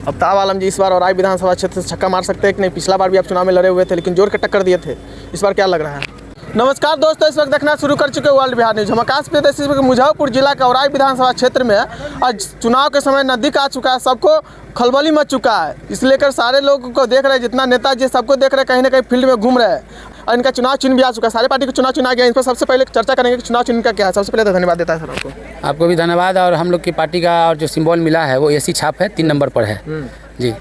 अब्ताब आलम जी इस बार और विधानसभा क्षेत्र से छक्का मार सकते हैं कि नहीं? पिछला बार भी आप चुनाव में लड़े हुए थे लेकिन जोर के टक्कर दिए थे। इस बार क्या लग रहा है? नमस्कार दोस्तों, इस वक्त देखना शुरू कर चुके वर्ल्ड बिहार न्यूज। हम आकाश पे इस वक्त मुजफ्फरपुर जिला के औराई विधानसभा क्षेत्र में आज चुनाव के समय नज़दीक आ चुका है, सबको खलबली मच चुका है। इस लेकर सारे लोगों को देख रहे हैं, जितना नेताजी सबको देख रहे हैं, कहीं ना कहीं फील्ड में घूम रहे हैं और इनका चुनाव चिन्ह भी आ चुका है। सारे पार्टी को चुनाव चिन्ह आ गया। इन पर सबसे पहले चर्चा करेंगे कि चुनाव चिन्ह का क्या है। सबसे पहले तो धन्यवाद देता है सर आपको भी धन्यवाद। और हम लोग की पार्टी का और जो सिंबल मिला है वो एसी छाप है, 3 नंबर पर है जी।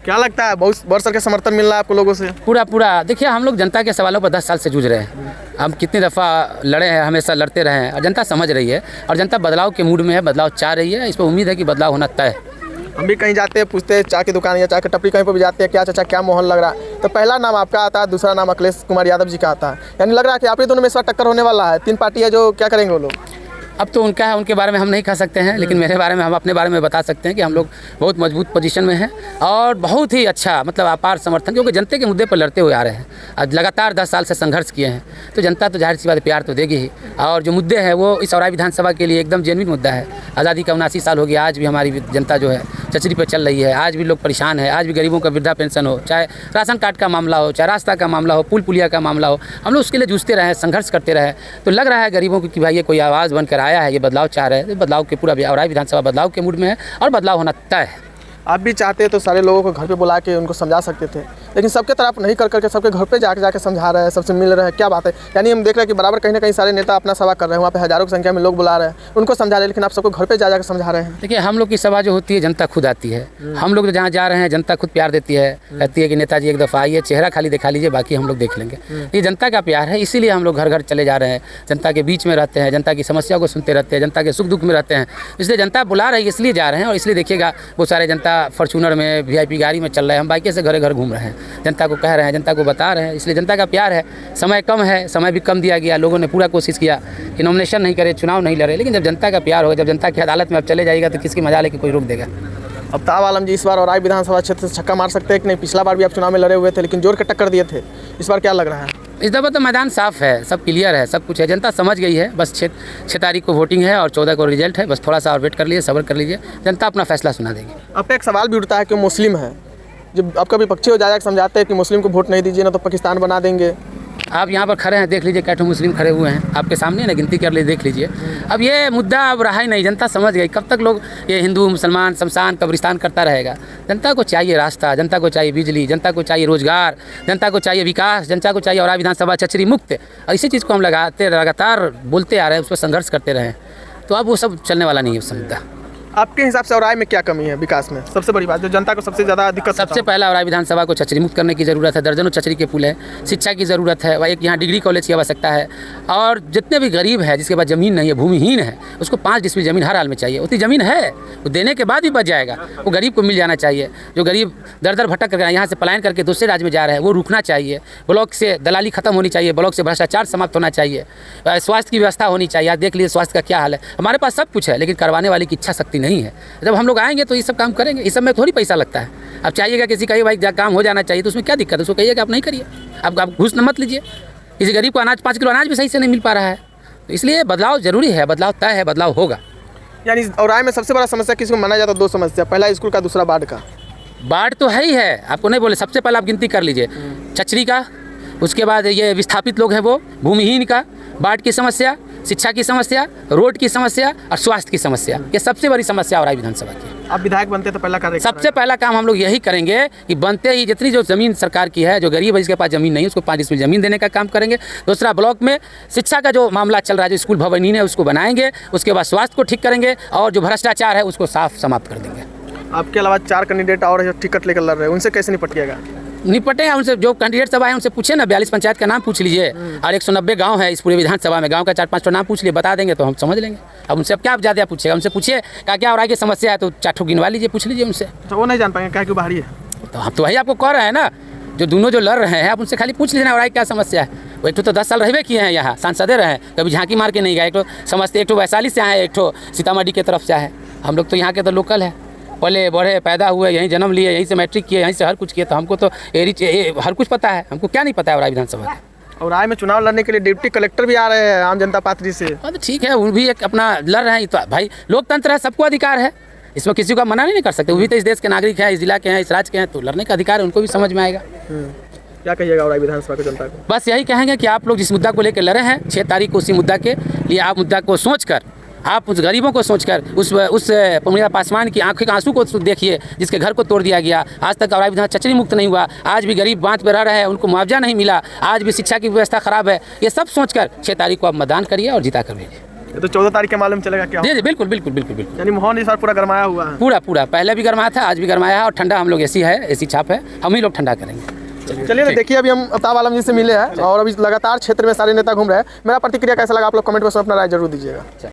क्या लगता है, बहुत वर्ष का समर्थन मिल रहा है आपको लोगों से? पूरा देखिए, हम लोग जनता के सवालों पर 10 साल से जूझ रहे हैं। हम कितनी दफ़ा लड़े हैं, हमेशा लड़ते रहे हैं और जनता समझ रही है और जनता बदलाव के मूड में है, बदलाव चाह रही है। इस पर उम्मीद है कि बदलाव होना तय है। हम भी कहीं जाते हैं, पूछते हैं, चाय की दुकान या चाय की टपरी कहीं पर भी जाते हैं, क्या चाचा क्या माहौल लग रहा है, तो पहला नाम आपका आता है, दूसरा नाम अखिलेश कुमार यादव जी का आता है। यानी लग रहा है कि आप ही दोनों में इस बार टक्कर होने वाला है। 3 पार्टी है, जो क्या करेंगे वो लोग? अब तो उनका है, उनके बारे में हम नहीं कह सकते हैं, लेकिन मेरे बारे में, हम अपने बारे में बता सकते हैं कि हम लोग बहुत मजबूत पोजीशन में हैं और बहुत ही अच्छा, मतलब अपार समर्थन, क्योंकि जनता के मुद्दे पर लड़ते हुए आ रहे हैं। आज लगातार 10 साल से संघर्ष किए हैं, तो जनता तो जाहिर सी बात प्यार तो देगी ही। और जो मुद्दे हैं वो इस औराई विधानसभा के लिए एकदम जेन्युइन मुद्दा है। आज़ादी का 79 साल हो गया, आज भी हमारी जनता जो है चचरी पर चल रही है। आज भी लोग परेशान है, आज भी गरीबों का वृद्धा पेंशन हो, चाहे राशन कार्ड का मामला हो, चाहे रास्ता का मामला हो, पुल पुलिया का मामला हो, हम लोग उसके लिए जूझते रहे, संघर्ष करते रहे। तो लग रहा है गरीबों को कि भाई ये कोई आवाज़ बनकर आया है, ये बदलाव चाह रहे हैं। बदलाव के पूरा औराई विधानसभा बदलाव के मूड में है और बदलाव होना तय है। आप भी चाहते तो सारे लोगों को घर पे बुला के उनको समझा सकते थे, लेकिन सबके तरफ नहीं कर करके सबके घर पे जाके समझा रहे हैं, सबसे मिल रहे हैं। क्या बात है? यानी हम देख रहे हैं कि बराबर कहीं ना कहीं सारे नेता अपना सभा कर रहे हैं, वहाँ पे हज़ारों की संख्या में लोग बुला रहे हैं, उनको समझा रहे हैं, लेकिन आप सबको घर पे जाकर समझा रहे हैं। देखिए, हम लोग की सभा जो होती है जनता खुद आती है। हम लोग जहाँ जा रहे हैं जनता खुद प्यार देती है, कहती है कि नेताजी एक दफ़ा आइए, चेहरा खाली दिखा लीजिए, बाकी हम लोग देख लेंगे। ये जनता का प्यार है, इसीलिए हम लोग घर घर चले जा रहे हैं, जनता के बीच में रहते हैं, जनता की समस्या को सुनते रहते हैं, जनता के सुख दुख में रहते हैं। इसलिए जनता बुला रही है, इसलिए जा रहे हैं। और इसलिए देखिएगा वो सारे जनता फॉर्च्यूनर में, VIP गाड़ी में चल रहे हैं, हम बाइक से घरे घर घूम रहे हैं, जनता को कह रहे हैं, जनता को बता रहे हैं। इसलिए जनता का प्यार है। समय कम है, समय भी कम दिया गया। लोगों ने पूरा कोशिश किया कि नॉमिनेशन नहीं करे, चुनाव नहीं लड़े, लेकिन जब जनता का प्यार होगा, जब जनता की अदालत में आप चले जाइएगा तो किसकी मजा लेके कोई रोक देगा? अब्ताब आलम जी इस बार और विधानसभा क्षेत्र से छक्का मार सकते हैं कि नहीं? पिछला बार भी आप चुनाव में लड़े हुए थे लेकिन जोर के टक्कर दिए थे। इस बार क्या लग रहा है? इस दफ़ा तो मैदान साफ है, सब क्लियर है, सब कुछ है, जनता समझ गई है। बस 6 तारीख को वोटिंग है और 14 को रिजल्ट है। बस थोड़ा सा और वेट कर लीजिए, सब्र कर लीजिए, जनता अपना फैसला सुना देगी। आपका एक सवाल भी उठता है कि मुस्लिम है, जब आपका विपक्षी हो जाएगा समझाते हैं कि मुस्लिम को वोट नहीं दीजिए ना तो पाकिस्तान बना देंगे। आप यहाँ पर खड़े हैं, देख लीजिए कैठो मुस्लिम खड़े हुए हैं आपके सामने ना, गिनती कर लीजिए, देख लीजिए। अब ये मुद्दा अब रहा ही नहीं, जनता समझ गई। कब तक लोग ये हिंदू मुसलमान शमशान कब्रिस्तान करता रहेगा? जनता को चाहिए रास्ता, जनता को चाहिए बिजली, जनता को चाहिए रोजगार, जनता को चाहिए विकास, जनता को चाहिए औराई विधानसभा चचरी मुक्त। और इसी चीज़ को हम लगातार बोलते आ रहे हैं, उस पर संघर्ष करते रहे। तो अब वो सब चलने वाला नहीं है उस मुद्दा। आपके हिसाब से औराई में क्या कमी है विकास में? सबसे बड़ी बात जो जनता को सबसे ज़्यादा दिक्कत, सबसे पहला औराई विधानसभा को चचरी मुक्त करने की ज़रूरत है। दर्जनों चचरी के पुल है, शिक्षा की ज़रूरत है, एक यहाँ डिग्री कॉलेज की आवश्यकता है। और जितने भी गरीब है, जिसके पास ज़मीन नहीं है, भूमिहीन है, उसको 5 डिसमिल ज़मीन हर हाल में चाहिए। उतनी ज़मीन है, वो देने के बाद भी बच जाएगा, वो गरीब को मिल जाना चाहिए। जो गरीब दर भटक कर यहाँ से पलायन करके दूसरे राज्य में जा रहे हैं, वो रुकना चाहिए। ब्लॉक से दलाली खत्म होनी चाहिए, ब्लॉक से भ्रष्टाचार समाप्त होना चाहिए, स्वास्थ्य की व्यवस्था होनी चाहिए। आज देख लीजिए स्वास्थ्य का क्या हाल है। हमारे पास सब कुछ है, लेकिन करवाने वाले की इच्छा शक्ति नहीं है। जब हम लोग आएंगे तो ये सब काम करेंगे। इस सब में थोड़ी पैसा लगता है। अब चाहिएगा किसी का भाई काम हो जाना चाहिए, तो उसमें क्या दिक्कत है? उसको कहिएगा आप नहीं करिए, आप घूस मत लीजिए। किसी गरीब को 5 किलो अनाज भी सही से नहीं मिल पा रहा है। तो इसलिए बदलाव जरूरी है, बदलाव तय है, बदलाव होगा। यानी औराई में सबसे बड़ा समस्या किसको माना जाता है? 2 समस्या, पहला स्कूल का, दूसरा बाढ़ का। बाढ़ तो है ही है, आपको नहीं बोले। सबसे पहले आप गिनती कर लीजिए, चचरी का, उसके बाद ये विस्थापित लोग हैं वो, भूमिहीन का, बाढ़ की समस्या, शिक्षा की समस्या, रोड की समस्या और स्वास्थ्य की समस्या। ये सबसे बड़ी समस्या औराई विधानसभा की। आप विधायक बनते तो पहला कार्य, सबसे पहला काम हम लोग यही करेंगे कि बनते ही जितनी जो ज़मीन सरकार की है, जो गरीब है जिसके पास ज़मीन नहीं, उसको 5 डिसमिल ज़मीन देने का काम करेंगे। दूसरा, ब्लॉक में शिक्षा का जो मामला चल रहा है, जो स्कूल भवनहीन है, उसको बनाएंगे। उसके बाद स्वास्थ्य को ठीक करेंगे और जो भ्रष्टाचार है उसको साफ समाप्त कर देंगे। आपके अलावा 4 कैंडिडेट और टिकट लेकर लड़ रहे हैं, उनसे कैसे निपटिएगा? निपटे हैं उनसे। जो कैंडिडेट सब आए उनसे पूछे ना, 42 पंचायत का नाम पूछ लीजिए और 190 गांव है इस पूरे विधानसभा में। गांव का 4-5 नाम पूछ लिए, बता देंगे तो हम समझ लेंगे। अब उनसे अब क्या ज़्यादा पूछेगा? उनसे पूछिए क्या और आगे समस्या है तो 4 गिनवा लीजिए, पूछ लीजिए उनसे। तो वो नहीं जान पाएंगे क्या, क्यों बाहरी है? तो हम तो वही आपको कह रहे हैं ना, जो दोनों जो लड़ रहे हैं आप उनसे खाली पूछ लीजिए और क्या समस्या है। वो एक तो 10 साल रहबे किए हैं यहाँ, सांसदे रहे, कभी झांकी मार के नहीं गए। एक तो समझते, एक तो वैशाली से आए, एक तो सीतामढ़ी की तरफ से आए। हम लोग तो यहाँ के तो लोकल है, पले बढ़े पैदा हुए, यहीं जन्म लिए, यहीं से मैट्रिक किए, यहीं से हर कुछ किए। तो हमको तो हर कुछ पता है। हमको क्या नहीं पता है औराई विधानसभा? और राय में चुनाव लड़ने के लिए डिप्टी कलेक्टर भी आ रहे हैं आम जनता पार्टी से। हाँ तो ठीक है, वो भी एक अपना लड़ रहे हैं। तो भाई लोकतंत्र है, सबको अधिकार है। इसमें किसी को मना नहीं कर सकते, वो भी तो इस देश के नागरिक हैं, इस जिला के हैं, इस राज्य के हैं, तो लड़ने का अधिकार है, उनको भी समझ में आएगा। क्या कहिएगा औराई विधानसभा की जनता को? बस यही कहेंगे कि आप लोग जिस मुद्दा को लेकर लड़े हैं 6 तारीख को, उसी मुद्दा के लिए आप मुद्दा को सोचकर, आप उस गरीबों को सोचकर उस प्रमिला पासवान की आंखों के आंसू को देखिए, जिसके घर को तोड़ दिया गया, आज तक औराई विधान चचरी मुक्त नहीं हुआ, आज भी गरीब बांध पर रह रहे हैं, उनको मुआवजा नहीं मिला, आज भी शिक्षा की व्यवस्था खराब है। ये सब सोचकर 6 तारीख को आप मतदान करिए और जीता कर भेजिए। ये तो 14 तारीख के मालूम चलेगा क्या? जी जी, बिल्कुल बिल्कुल बिल्कुल बिल्कुल। यानी माहौल इस बार पूरा गरमाया हुआ है। पूरा पहले भी गरमाया था, आज भी गरमाया है, और ठंडा हम लोग ऐसी है, ऐसी छाप है, हम ही लोग ठंडा करेंगे। चलिए तो देखिए, अभी हम अफ्ताब आलम जी से मिले हैं और अभी लगातार क्षेत्र में सारे नेता घूम रहे हैं। मेरा प्रतिक्रिया कैसा लगा आप लोग कमेंट बॉक्स में अपना राय जरूर दीजिएगा।